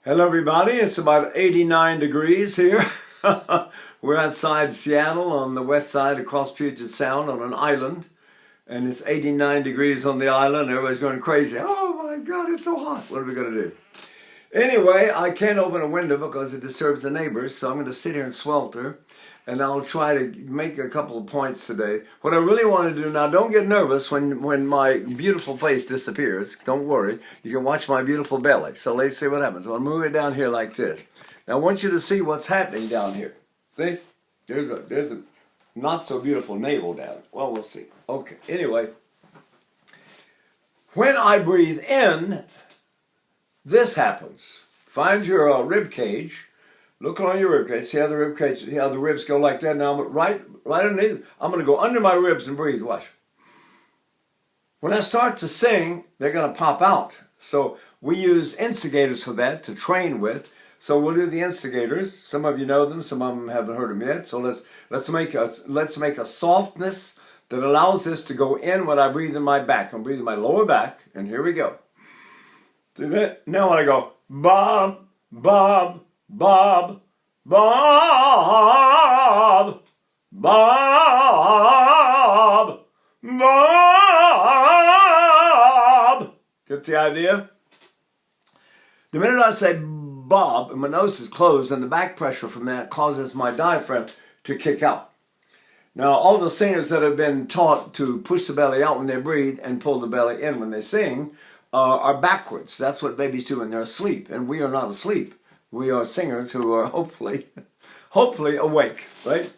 Hello everybody, it's about 89 degrees here. We're outside Seattle on the west side across Puget Sound on an island. And it's 89 degrees on the island. Everybody's going crazy. Oh my God, it's so hot. What are we going to do? Anyway, I can't open a window because it disturbs the neighbors. So I'm going to sit here and swelter. And I'll try to make a couple of points today. What I really want to do now, don't get nervous when my beautiful face disappears. Don't worry. You can watch my beautiful belly. So let's see what happens. I'll move it down here like this. Now I want you to see what's happening down here. See? There's a not so beautiful navel down. Well, we'll see. Okay. Anyway, when I breathe in, this happens. Find your rib cage. Look on your rib cage. See how the rib cage, see how the ribs go like that. Now, right underneath, I'm going to go under my ribs and breathe. Watch. When I start to sing, they're going to pop out. So we use instigators for that to train with. So we'll do the instigators. Some of you know them. Some of them haven't heard them yet. So let's make a softness that allows this to go in when I breathe in my back. I'm breathing my lower back, and here we go. See that? Now when I go bob, bob, bob, bob, bob, bob. Get the idea? The minute I say bob and my nose is closed, and the back pressure from that causes my diaphragm to kick out. Now, all the singers that have been taught to push the belly out when they breathe and pull the belly in when they sing are backwards. That's what babies do when they're asleep, and we are not asleep. We are singers who are hopefully awake, right?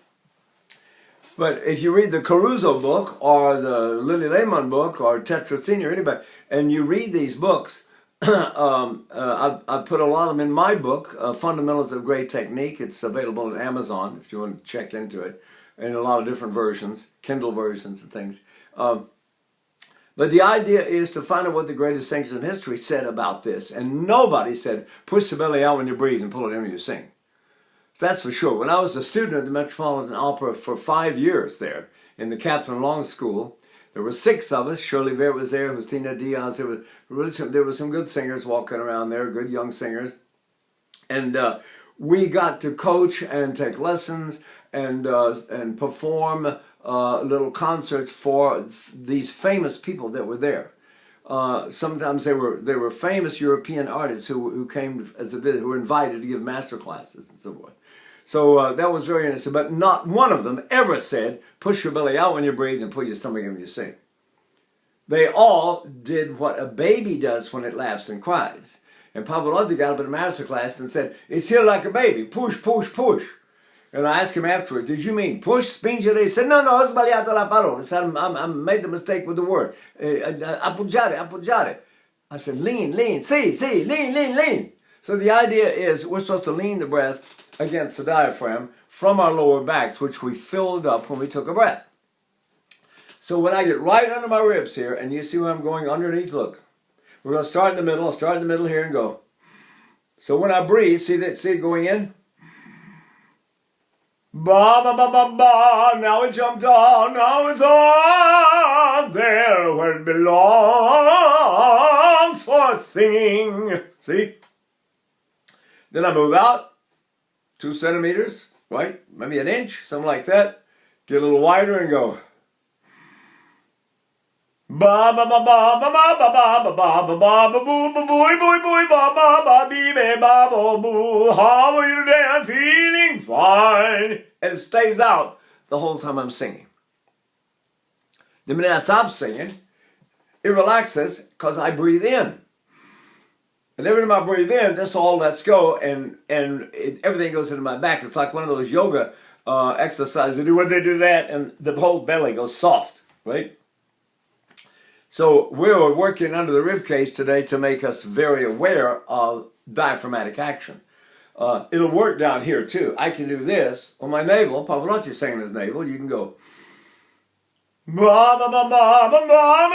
But if you read the Caruso book or the Lily Lehman book or Tetra Senior, anybody, and you read these books, I put a lot of them in my book, Fundamentals of Great Technique. It's available at Amazon if you want to check into it, in a lot of different versions, Kindle versions and things. But the idea is to find out what the greatest singers in history said about this. And nobody said, push the belly out when you breathe and pull it in when you sing. That's for sure. When I was a student at the Metropolitan Opera for 5 years there in the Catherine Long School, there were 6 of us. Shirley Vare was there, Justina Diaz. There were some good singers walking around there, good young singers. And we got to coach and take lessons and perform little concerts for these famous people that were there. Sometimes they were famous European artists who came as a visit, who were invited to give master classes and so forth. So that was very interesting. But not one of them ever said, push your belly out when you breathe and pull your stomach in when you sing. They all did what a baby does when it laughs and cries. And Pavarotti got up in a master class and said, it's here like a baby, push, push, push. And I asked him afterwards, did you mean push, spingere? He said, no, ho sbagliato la parola. He said, I made the mistake with the word. Appoggiare, appoggiare. I said, lean, lean, lean, lean. So the idea is we're supposed to lean the breath against the diaphragm from our lower backs, which we filled up when we took a breath. So when I get right under my ribs here, and you see where I'm going underneath, look. We're going to start in the middle. I'll start in the middle here and go. So when I breathe, see it going in? Ba ba ba ba ba, now it jumped on, now it's on there where it belongs for singing. See? Then I move out 2 centimeters, right? Maybe an inch, something like that. Get a little wider and go. Ba ba ba ba ba ba ba ba ba ba ba ba ba boo ba boo boo boo ba ba ba bee be ba bo boo. How are you today? I'm feeling fine. And it stays out the whole time I'm singing. The minute I stop singing, it relaxes because I breathe in. And every time I breathe in, this all lets go and everything goes into my back. It's like one of those yoga exercises. They do when they do that and the whole belly goes soft, right? So we're working under the rib cage today to make us very aware of diaphragmatic action. It'll work down here too. I can do this on my navel. Pavarotti's singing his navel. You can go. Ba ba ba ba ba ba ba ba ba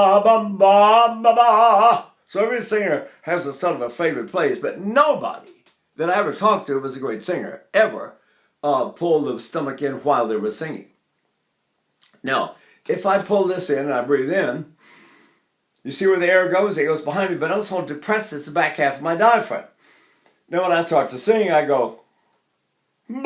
ba ba ba ba. So every singer has a sort of a favorite place, but nobody that I ever talked to was a great singer ever pulled the stomach in while they were singing. Now, if I pull this in and I breathe in, You see where the air goes? It goes behind me, but also depresses the back half of my diaphragm. Now when I start to sing, I go, and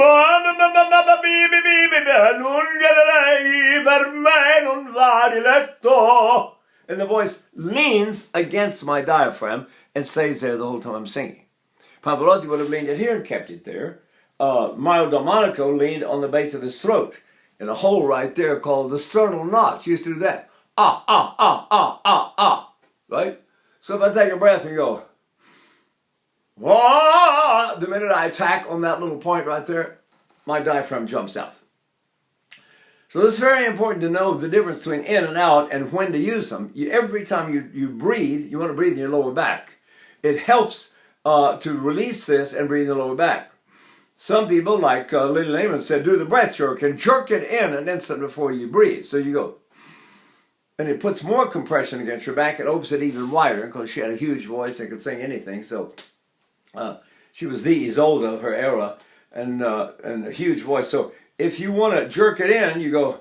the voice leans against my diaphragm and stays there the whole time I'm singing. Pavarotti would have leaned it here and kept it there. Mario Delmonico leaned on the base of his throat in a hole right there called the sternal notch. He used to do that. Ah, ah, ah, ah, ah, ah. Right? So if I take a breath and go, wah, the minute I attack on that little point right there, my diaphragm jumps out. So it's very important to know the difference between in and out and when to use them. Every time you breathe, you want to breathe in your lower back. It helps to release this and breathe in the lower back. Some people, like Lily Lehman said, do the breath jerk and jerk it in an instant before you breathe. So you go, and it puts more compression against your back. It opens it even wider because she had a huge voice and could sing anything. So she was the Isolde of her era and a huge voice. So if you want to jerk it in, you go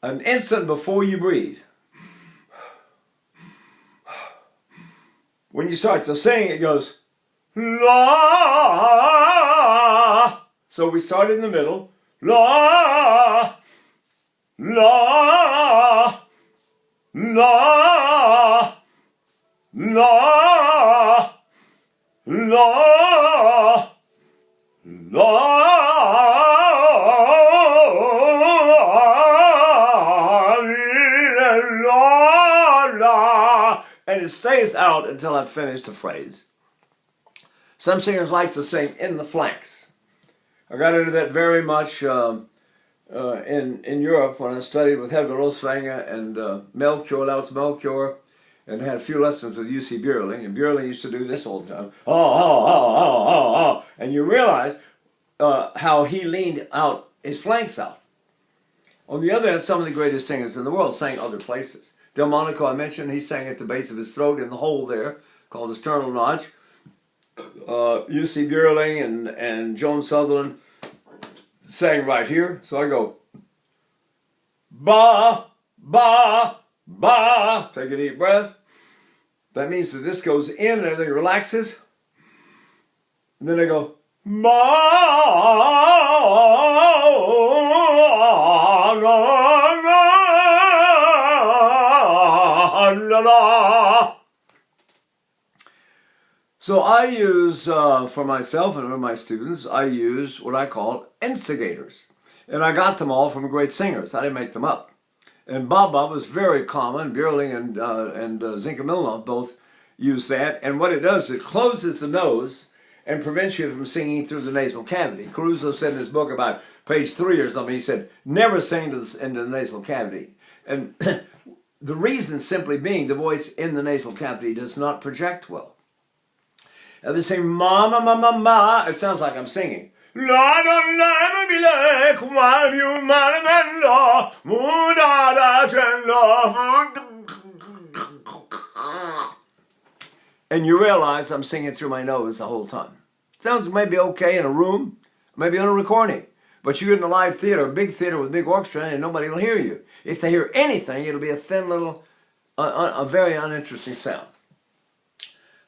an instant before you breathe. When you start to sing, it goes, la. So we start in the middle, la, la, la, la, la, la, and it stays out until I've finished the phrase. Some singers like to sing in the flanks. I got into that very much in Europe when I studied with Helga Roswanger and Melchior, Laus Melchior, and had a few lessons with U.C. Bierling, and Bierling used to do this all the time. Oh, oh, oh, oh, oh, oh. And you realize how he leaned out his flanks out. On the other hand, some of the greatest singers in the world sang other places. Delmonico, I mentioned, he sang at the base of his throat in the hole there, called the sternal notch. U.C. Bierling and Joan Sutherland sang right here. So I go, ba, ba, ba. Take a deep breath. That means that this goes in and everything relaxes. And then I go, ba, la, la. So I use, for myself and for my students, I use what I call instigators. And I got them all from great singers. I didn't make them up. And Baba was very common. Bierling and Zinka Milnov both use that. And what it does, it closes the nose and prevents you from singing through the nasal cavity. Caruso said in his book about page 3 or something, he said, never sing into the nasal cavity. And the reason simply being the voice in the nasal cavity does not project well. And they say, ma, ma, ma, ma, ma. It sounds like I'm singing. And you realize I'm singing through my nose the whole time. Sounds maybe okay in a room, maybe on a recording. But you're in a live theater, a big theater with a big orchestra, and nobody will hear you. If they hear anything, it'll be a thin little, a very uninteresting sound.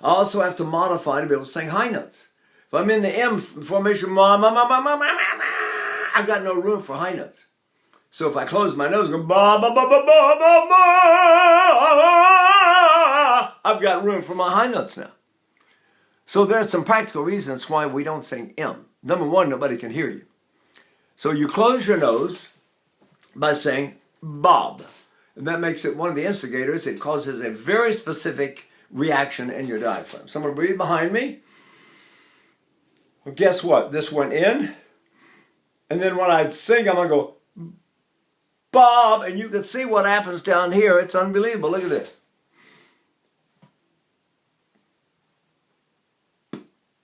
I also have to modify to be able to sing high notes. If I'm in the M formation, ma, ma, ma, ma, ma, ma, ma, ma, I've got no room for high notes. So if I close my nose and go, ba, ba, ba, ba, ba, ba, ba, I've got room for my high notes now. So there are some practical reasons why we don't sing M. Number one, nobody can hear you. So you close your nose by saying Bob. And that makes it one of the instigators. It causes a very specific reaction in your diaphragm. So I'm going to breathe behind me. Well, guess what? This went in. And then when I sing, I'm going to go Bob. And you can see what happens down here. It's unbelievable. Look at this.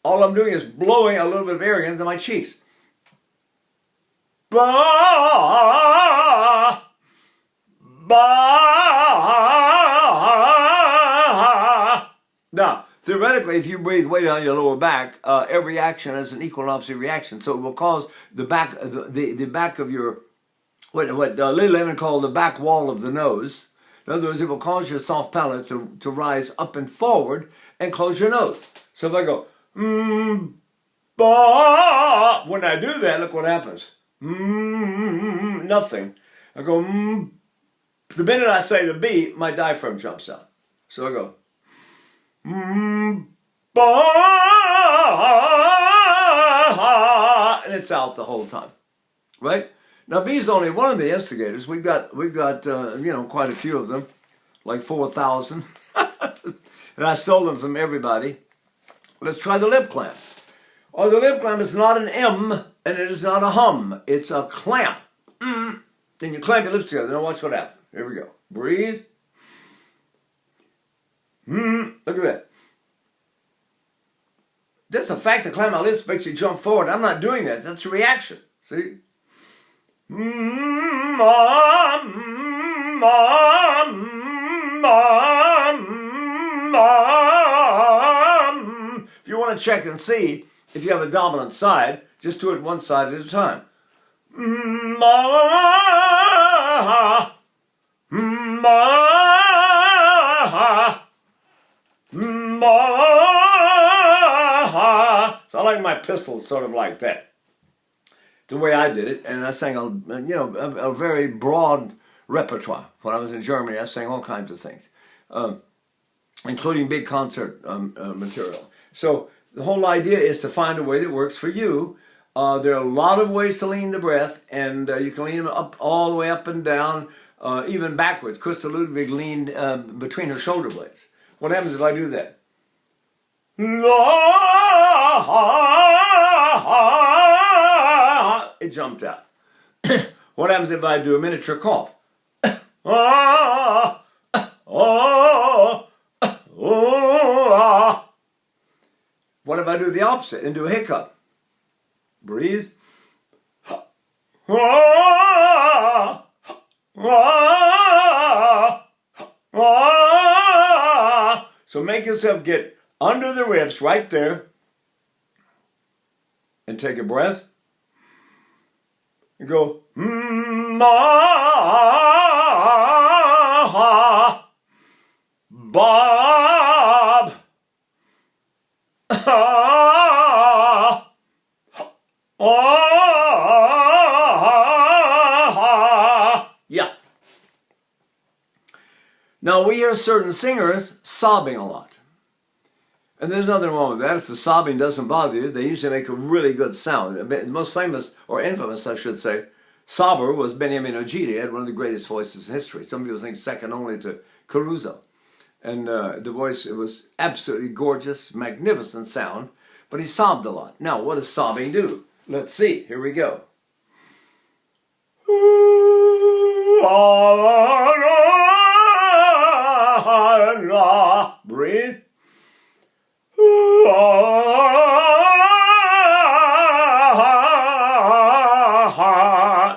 All I'm doing is blowing a little bit of air into my cheeks. Ba, ba. Now, theoretically, if you breathe way down your lower back, every action has an equal and opposite reaction. So it will cause the back, the back of your, what Lily Lemon called the back wall of the nose, In other words, it will cause your soft palate to rise up and forward and close your nose. So if I go, ba, when I do that, look what happens. Nothing. I go, the minute I say the B, my diaphragm jumps out. So I go, ba, and it's out the whole time, right? Now B is only one of the instigators. We've got quite a few of them, like 4,000, and I stole them from everybody. Let's try the lip clamp. Oh, the lip clamp is not an M and it is not a hum. It's a clamp. Then you clamp your lips together. Now watch what happens. Here we go. Breathe. Look at that. Just the fact that clamp my lips makes you jump forward. I'm not doing that. That's a reaction. See? If you want to check and see if you have a dominant side, just do it one side at a time. So I like my pistols sort of like that. The way I did it, and I sang a very broad repertoire. When I was in Germany, I sang all kinds of things, including big concert material. So the whole idea is to find a way that works for you. There are a lot of ways to lean the breath, and you can lean them up all the way up and down, even backwards. Christa Ludwig leaned between her shoulder blades. What happens if I do that? It jumped out. What happens if I do a miniature cough? What if I do the opposite and do a hiccup? Breathe. So make yourself get under the ribs right there and take a breath. You go, Bob. Yeah. Now we hear certain singers sobbing a lot. And there's nothing wrong with that. If the sobbing doesn't bother you, they usually make a really good sound. The most famous, or infamous, I should say, sobber was Beniamino Gigi. He had one of the greatest voices in history. Some people think second only to Caruso. And the voice, it was absolutely gorgeous, magnificent sound, but he sobbed a lot. Now, what does sobbing do? Let's see. Here we go. Breathe.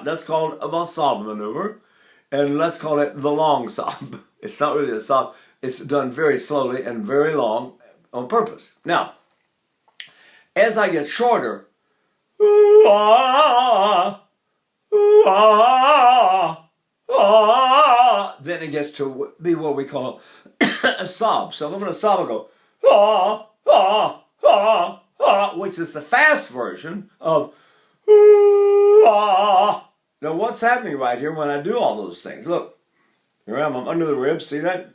That's called a sob maneuver, and let's call it the long sob. It's not really a sob. It's done very slowly and very long on purpose. Now, as I get shorter, then it gets to be what we call a sob. So if I'm going to sob, I go, which is the fast version of Now what's happening right here when I do all those things? Look, here I am, I'm under the ribs, see that?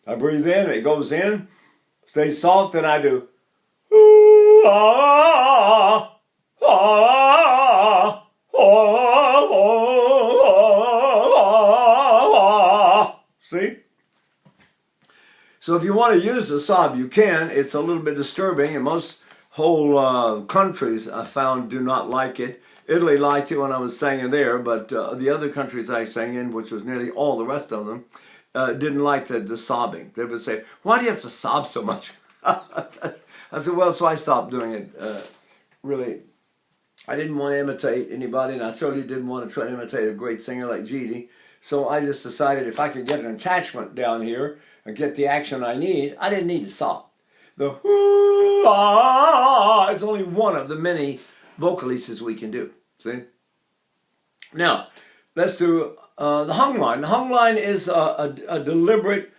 I breathe in, it goes in, stays soft, and I do see? So if you want to use the sob, you can. It's a little bit disturbing, and most whole countries I found do not like it. Italy liked it when I was singing there, but the other countries I sang in, which was nearly all the rest of them, didn't like the sobbing. They would say, why do you have to sob so much? I said, well, so I stopped doing it. Really, I didn't want to imitate anybody, and I certainly didn't want to try to imitate a great singer like Gigi. So I just decided if I could get an attachment down here and get the action I need, I didn't need to sob. The is only one of the many vocalises we can do. See? Now, let's do the hung line. The hung line is a deliberate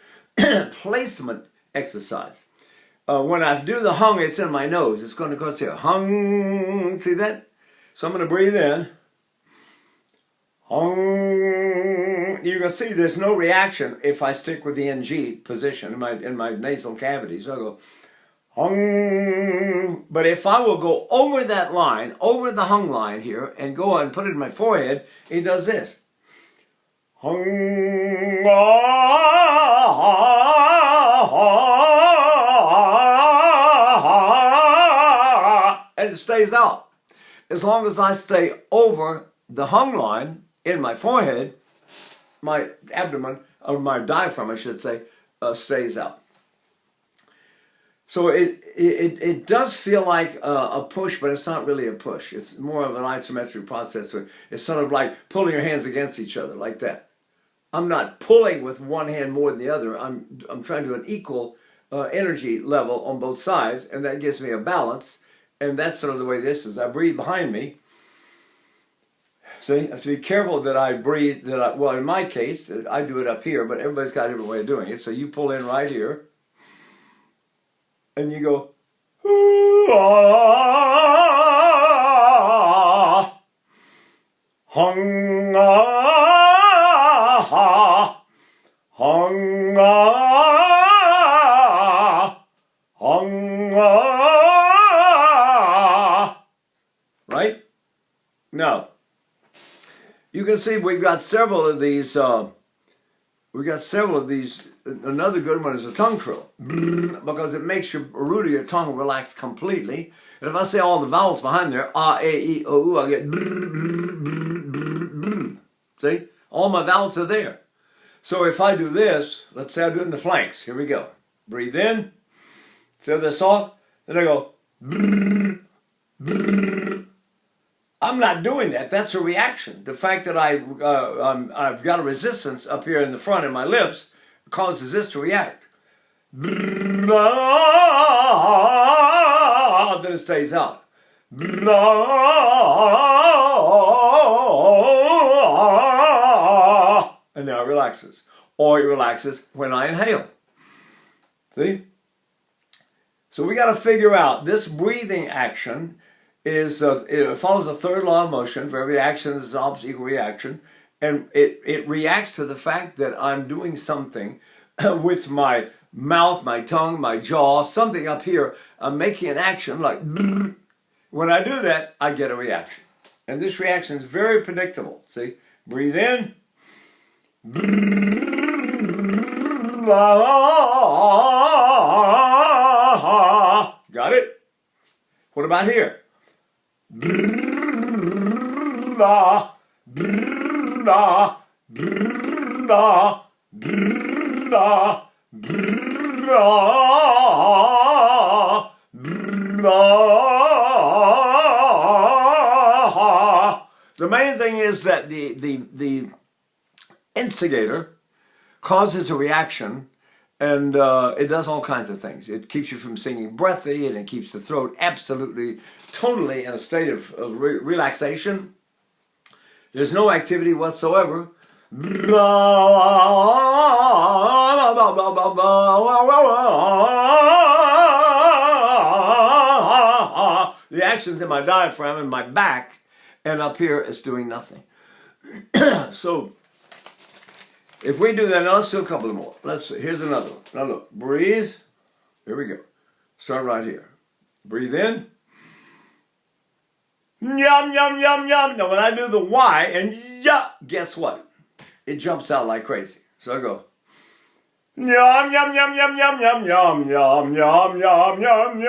placement exercise. When I do the hung, it's in my nose. It's going to go to hung. See that? So I'm going to breathe in. Hung. You can see there's no reaction if I stick with the NG position in my nasal cavity. So I go hung. But if I will go over that line, over the hung line here, and go and put it in my forehead, it does this. Hung. And it stays out. As long as I stay over the hung line in my forehead, my abdomen, or my diaphragm, I should say, stays out. So it does feel like a push, but it's not really a push. It's more of an isometric process. It's sort of like pulling your hands against each other, like that. I'm not pulling with one hand more than the other. I'm trying to do an equal energy level on both sides, and that gives me a balance. And that's sort of the way this is. I breathe behind me. See, I have to be careful that I breathe, well, in my case, I do it up here, but everybody's got a different way of doing it. So you pull in right here, and you go, hung, hung, hung, right? Now, you can see we've got several of these. Another good one is a tongue trill, because it makes your root of your tongue relax completely. And if I say all the vowels behind there, a, e, o, u, I get. See, all my vowels are there. So if I do this, let's say I do it in the flanks. Here we go. Breathe in. See this off. Then I go. I'm not doing that. That's a reaction. The fact that I've got a resistance up here in the front of my lips causes this to react. Then it stays out. And now it relaxes. Or it relaxes when I inhale. See? So we got to figure out this breathing action is it follows the third law of motion. For every action is an opposite equal reaction, and it reacts to the fact that I'm doing something with my mouth, my tongue, my jaw, something up here. I'm making an action like when I do that, I get a reaction, and this reaction is very predictable. See, breathe in. Got it? What about here? The main thing is that the instigator causes a reaction, and it does all kinds of things. It keeps you from singing breathy, and it keeps the throat absolutely, totally in a state of relaxation. There's no activity whatsoever. The action's in my diaphragm and my back, and up here it's doing nothing. So, if we do that, now let's do a couple more. Let's see. Here's another one. Now look, breathe. Here we go. Start right here. Breathe in. Yum, yum, yum, yum. Now when I do the Y and ya, guess what? It jumps out like crazy. So I go. Yum, yum, yum, yum, yum, yum, yum, yum, yum, yum, yum, yum,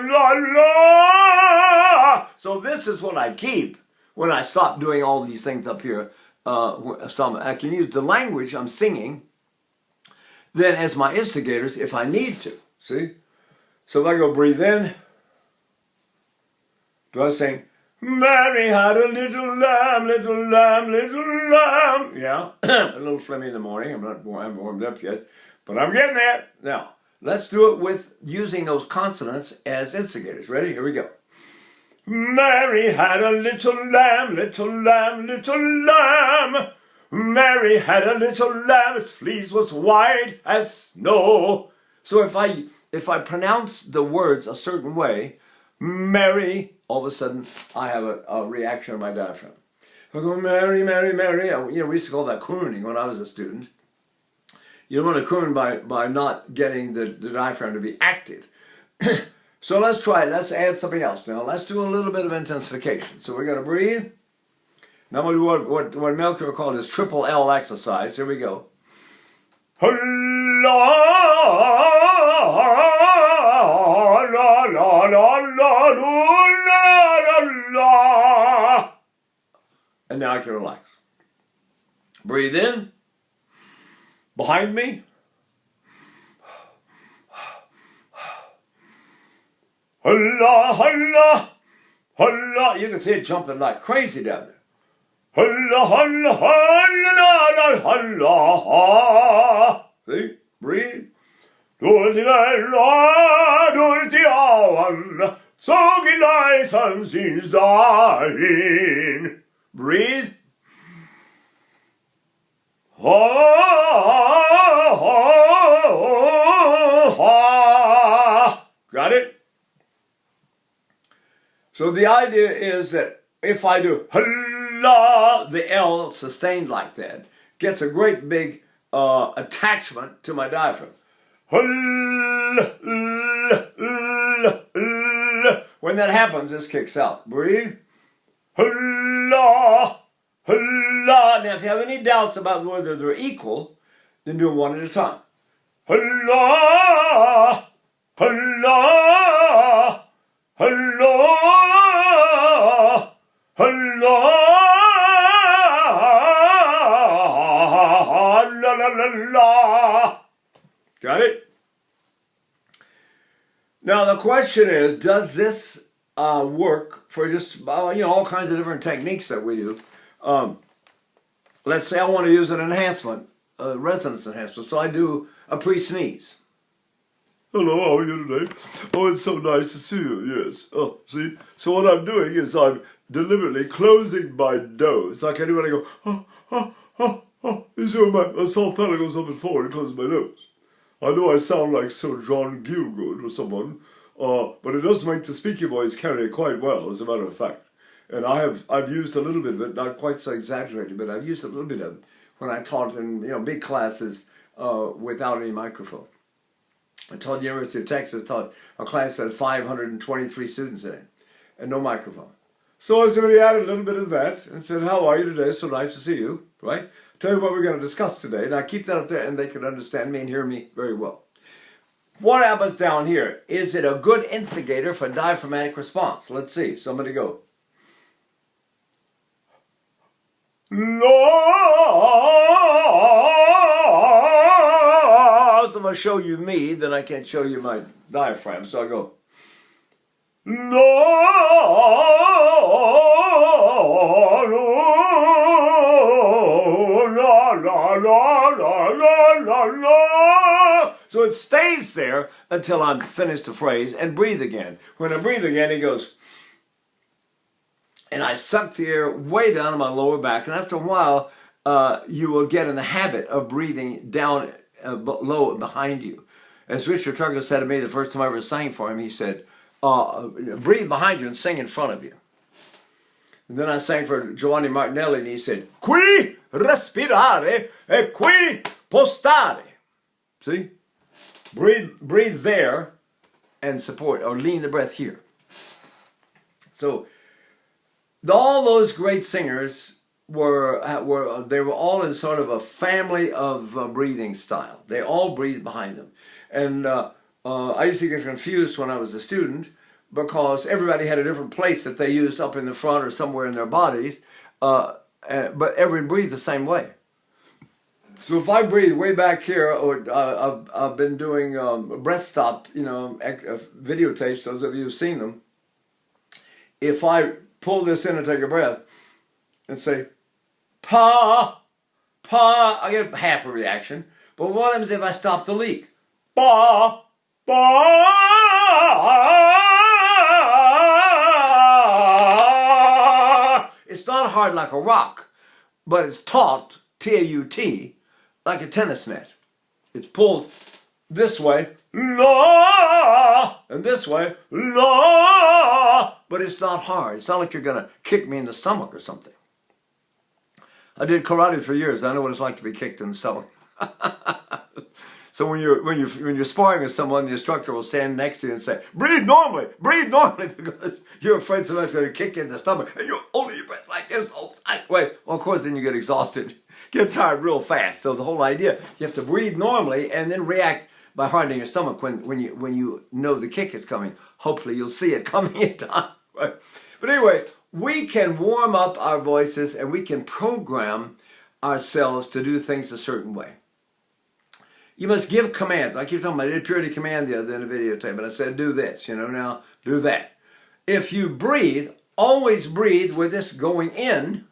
la, la. So this is what I keep when I stop doing all these things up here. I can use the language I'm singing then as my instigators if I need to. See? So if I go breathe in, do I sing, Mary had a little lamb, little lamb, little lamb? Yeah, a little phlegmy in the morning. I'm not warmed up yet, but I'm getting there. Now, let's do it with using those consonants as instigators. Ready? Here we go. Mary had a little lamb, little lamb, little lamb. Mary had a little lamb, its fleece was white as snow. So if I pronounce the words a certain way, Mary, all of a sudden I have a reaction of my diaphragm. I go, Mary, Mary, Mary. We used to call that crooning when I was a student. You don't want to croon by not getting the diaphragm to be active. So let's try it. Let's add something else now. Let's do a little bit of intensification. So we're going to breathe. Now I'm going to do what Melchior called his triple L exercise. Here we go. And now I can relax. Breathe in. Behind me. Allah, Allah, Allah. You can see it jumping like crazy down there. Allah, Allah, Allah, Allah. See? Breathe. Breathe. Got it? So the idea is that if I do Allah, the L sustained like that, gets a great big attachment to my diaphragm. When that happens, this kicks out. Breathe. Allah, Allah. Now, if you have any doubts about whether they're equal, then do them one at a time. Allah, Allah, Allah, Allah, la la la la. Got it? Now the question is, does this work for just all kinds of different techniques that we do? Let's say I want to use an enhancement, a resonance enhancement, so I do a pre-sneeze. Hello, how are you today? Oh, it's so nice to see you, yes. Oh, see? So what I'm doing is I'm deliberately closing my nose. Like I do when I go, you see when my soft palate goes up and forward and closes my nose. I know I sound like Sir John Gielgud or someone, but it does make the speaking voice carry quite well, as a matter of fact. And I've used a little bit of it, not quite so exaggerated, but I've used a little bit of it when I taught in big classes without any microphone. I taught the University of Texas, taught a class that had 523 students in it, and no microphone. So I simply added a little bit of that and said, how are you today? So nice to see you, right? Tell you what we're going to discuss today. And I keep that up there and they can understand me and hear me very well. What happens down here? Is it a good instigator for diaphragmatic response? Let's see. Somebody go. So if I show you me, then I can't show you my diaphragm. So I go. So it stays there until I'm finished the phrase and breathe again. When I breathe again, it goes. And I suck the air way down in my lower back. And after a while, you will get in the habit of breathing down low behind you. As Richard Trugger said to me the first time I ever sang for him, he said, breathe behind you and sing in front of you. And then I sang for Giovanni Martinelli and he said, qui respirare e qui postare. See? Breathe there and support, or lean the breath here. So all those great singers they were all in sort of a family of breathing style. They all breathed behind them. And I used to get confused when I was a student because everybody had a different place that they used up in the front or somewhere in their bodies, but everyone breathed the same way. So if I breathe way back here, or I've been doing breath stop, videotapes, those of you who've seen them. If I pull this in and take a breath and say, pa, pa, I get half a reaction. But what happens if I stop the leak? Pa, pa, It's not hard like a rock, but it's taut, T-A-U-T, like a tennis net. It's pulled this way, la, and this way, la, but it's not hard. It's not like you're going to kick me in the stomach or something. I did karate for years. I know what it's like to be kicked in the stomach. So when you're sparring with someone, the instructor will stand next to you and say, breathe normally, because you're afraid someone's going to kick you in the stomach, and you're holding your breath like this the whole time. Well, of course, then you get exhausted, get tired real fast. So the whole idea, you have to breathe normally and then react by hardening your stomach when you know the kick is coming. Hopefully, you'll see it coming in time. Right? But anyway, we can warm up our voices and we can program ourselves to do things a certain way. You must give commands. I keep talking about, I did purity command the other day in a videotape, but I said, do this, now do that. If you breathe, always breathe with this going in.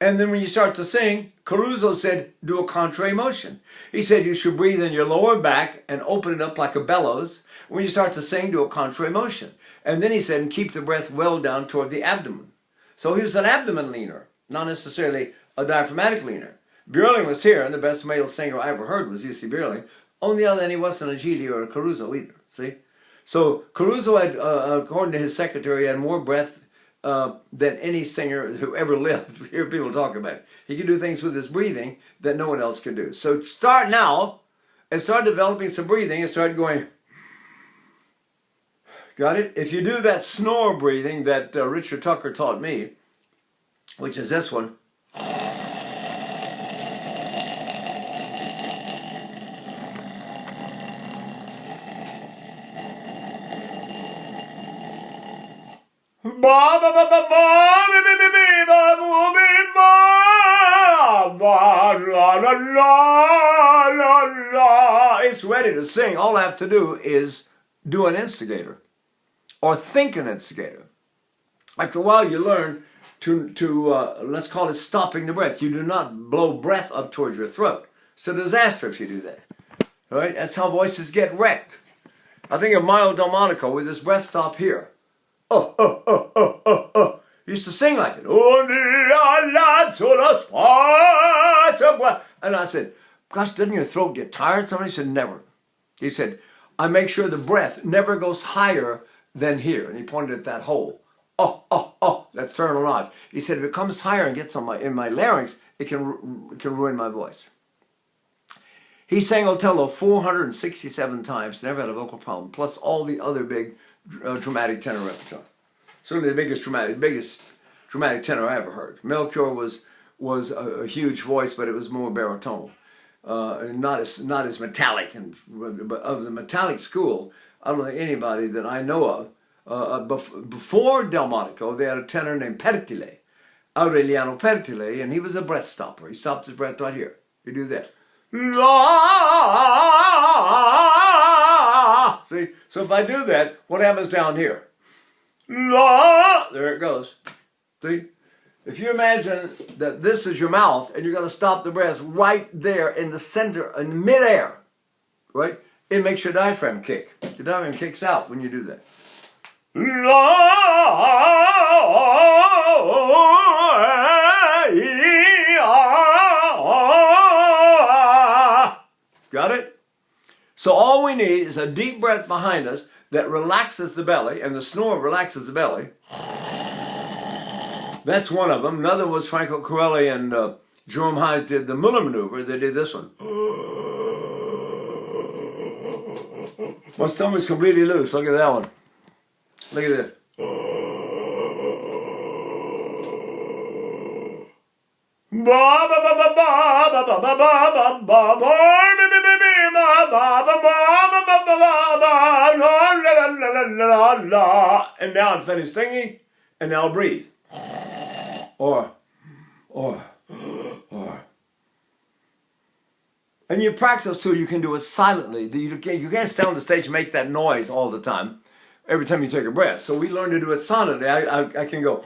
And then when you start to sing, Caruso said, do a contrary motion. He said you should breathe in your lower back and open it up like a bellows. When you start to sing, do a contrary motion. And then he said, and keep the breath well down toward the abdomen. So he was an abdomen leaner, not necessarily a diaphragmatic leaner. Björling was here, and the best male singer I ever heard was U.C. Björling. On the other hand, he wasn't a Gili or a Caruso either, see? So Caruso had, according to his secretary, had more breath than any singer who ever lived. We hear people talk about it. He could do things with his breathing that no one else could do. So start now and start developing some breathing and start going. Got it? If you do that snore breathing that Richard Tucker taught me, which is this one. It's ready to sing. All I have to do is do an instigator or think an instigator. After a while you learn to let's call it stopping the breath. You do not blow breath up towards your throat. It's a disaster if you do that. All right? That's how voices get wrecked. I think of Milo Delmonico with his breath stop here. He used to sing like it. And I said, gosh, doesn't your throat get tired? Somebody said, never. He said, I make sure the breath never goes higher than here. And he pointed at that hole. That's terminal notch. He said, if it comes higher and gets in my larynx, it can ruin my voice. He sang Otello 467 times, never had a vocal problem, plus all the other big dramatic tenor repertoire. Certainly the biggest dramatic tenor I ever heard. Melchior was a huge voice, but it was more baritone, not as metallic. But of the metallic school, I don't think anybody that I know of. Before Delmonico, they had a tenor named Pertile, Aureliano Pertile, and he was a breath stopper. He stopped his breath right here. You do that. La. See, so if I do that, what happens down here? La. There it goes. See, if you imagine that this is your mouth and you're going to stop the breath right there in the center, in midair, right? It makes your diaphragm kick. Your diaphragm kicks out when you do that. Got it? So all we need is a deep breath behind us that relaxes the belly, and the snore relaxes the belly. That's one of them. Another was Franco Corelli and Jerome Hayes did the Muller maneuver. They did this one. My stomach's completely loose. Look at that one. Look at this. And now I'm finished singing, and now I'll breathe. Or. And you practice too, you can do it silently. You can't stand on the stage and make that noise all the time, every time you take a breath. So we learn to do it silently. I can go.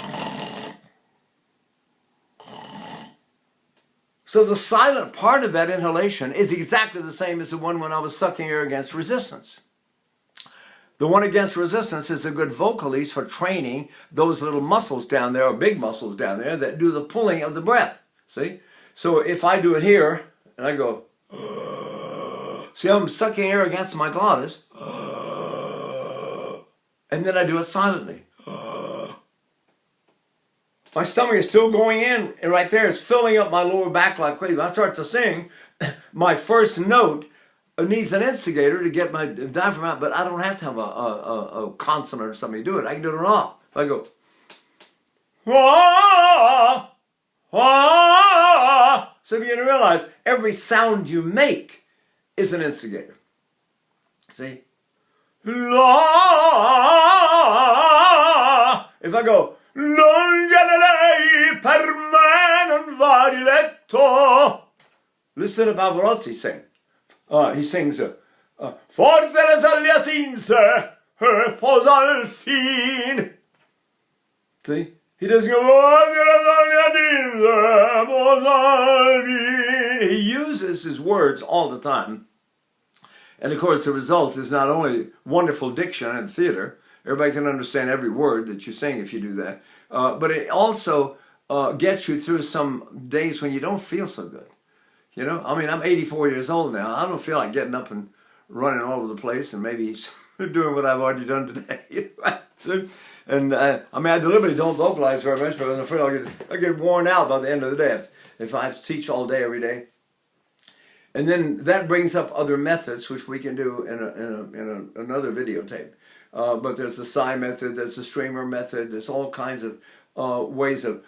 So the silent part of that inhalation is exactly the same as the one when I was sucking air against resistance. The one against resistance is a good vocalise for training those little muscles down there, or big muscles down there, that do the pulling of the breath. See? So if I do it here, and I go, see, I'm sucking air against my glottis, and then I do it silently. My stomach is still going in, and right there it's filling up my lower back like crazy. When I start to sing, my first note needs an instigator to get my diaphragm out, but I don't have to have a consonant or somebody do it. I can do it off. If I go, ah, ah, so you begin to realize every sound you make is an instigator. See? La. If I go, non lei per me non va di letto. Listen to Pavarotti sing. He sings, forte le soglie sinse, posa al fin. See? He doesn't go, he uses his words all the time. And of course the result is not only wonderful diction and theater, everybody can understand every word that you sing if you do that, but it also gets you through some days when you don't feel so good. You know, I mean, I'm 84 years old now. I don't feel like getting up and running all over the place and maybe doing what I've already done today. Right? So, and I mean, I deliberately don't vocalize very much because I'm afraid I'll get worn out by the end of the day if I have to teach all day every day. And then that brings up other methods which we can do in another videotape. But there's the sigh method, there's the streamer method, there's all kinds of ways of.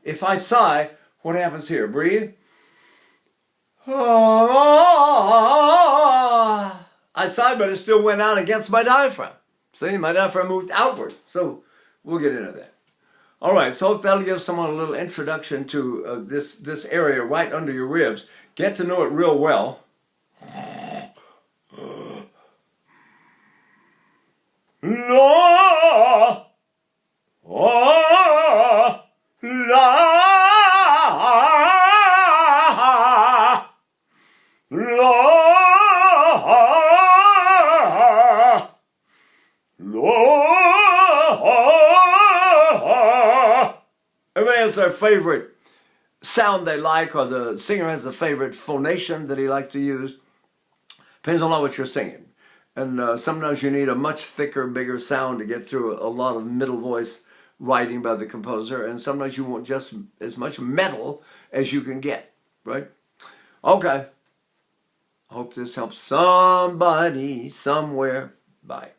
If I sigh, what happens here? Breathe. I sighed, but it still went out against my diaphragm. See, my diaphragm moved outward. So we'll get into that. All right, so hope that'll give someone a little introduction to this area right under your ribs. Get to know it real well. La, oh, la. Everybody has their favorite sound they like, or the singer has a favorite phonation that he likes to use. Depends on what you're singing. And sometimes you need a much thicker, bigger sound to get through a lot of middle voice writing by the composer. And sometimes you want just as much metal as you can get, right? Okay. Hope this helps somebody somewhere. Bye.